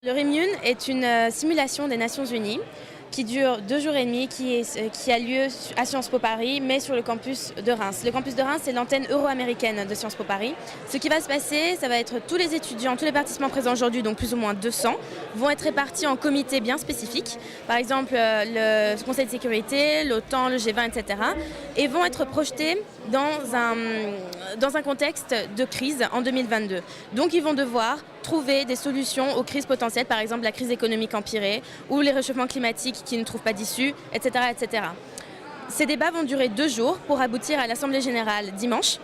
Le Rimune est une simulation des Nations Unies qui dure 2 jours et demi, qui a lieu à Sciences Po Paris, mais sur le campus de Reims. Le campus de Reims, c'est l'antenne euro-américaine de Sciences Po Paris. Ce qui va se passer, ça va être tous les étudiants, tous les participants présents aujourd'hui, donc plus ou moins 200, vont être répartis en comités bien spécifiques, par exemple le Conseil de sécurité, l'OTAN, le G20, etc., et vont être projetés dans un contexte de crise en 2022. Donc ils vont devoir trouver des solutions aux crises potentielles, par exemple la crise économique empirée ou les réchauffements climatiques qui ne trouvent pas d'issue, etc., etc. Ces débats vont durer 2 jours pour aboutir à l'Assemblée générale dimanche,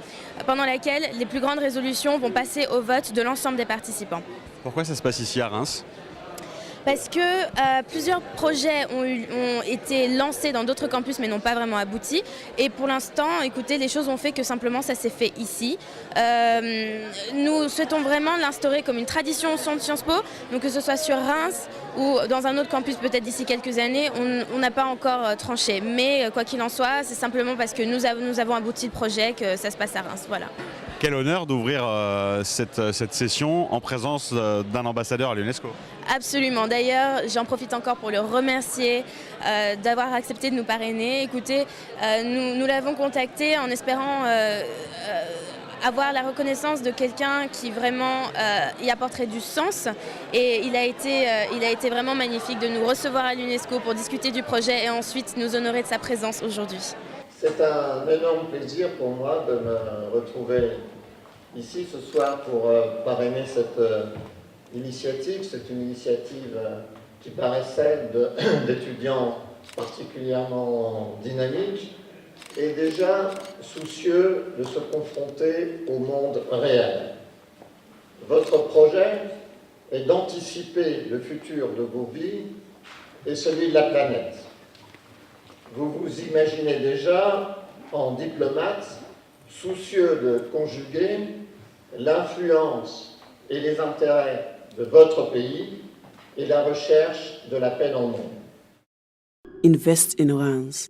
pendant laquelle les plus grandes résolutions vont passer au vote de l'ensemble des participants. Pourquoi ça se passe ici à Reims? Parce que plusieurs projets ont été lancés dans d'autres campus mais n'ont pas vraiment abouti. Et pour l'instant, écoutez, les choses ont fait que simplement ça s'est fait ici. Nous souhaitons vraiment l'instaurer comme une tradition au sein de Sciences Po, donc que ce soit sur Reims ou dans un autre campus peut-être d'ici quelques années, on n'a pas encore tranché. Mais quoi qu'il en soit, c'est simplement parce que nous avons abouti le projet que ça se passe à Reims. Voilà. Quel honneur d'ouvrir cette session en présence d'un ambassadeur à l'UNESCO. Absolument. D'ailleurs, j'en profite encore pour le remercier d'avoir accepté de nous parrainer. Écoutez, nous l'avons contacté en espérant avoir la reconnaissance de quelqu'un qui vraiment y apporterait du sens. Et il a été vraiment magnifique de nous recevoir à l'UNESCO pour discuter du projet et ensuite nous honorer de sa présence aujourd'hui. C'est un énorme plaisir pour moi de me retrouver ici ce soir pour parrainer cette initiative. C'est une initiative qui paraît celle d'étudiants particulièrement dynamiques et déjà soucieux de se confronter au monde réel. Votre projet est d'anticiper le futur de vos vies et celui de la planète. Vous vous imaginez déjà en diplomate, soucieux de conjuguer l'influence et les intérêts de votre pays et la recherche de la paix dans le monde. Invest in Reims.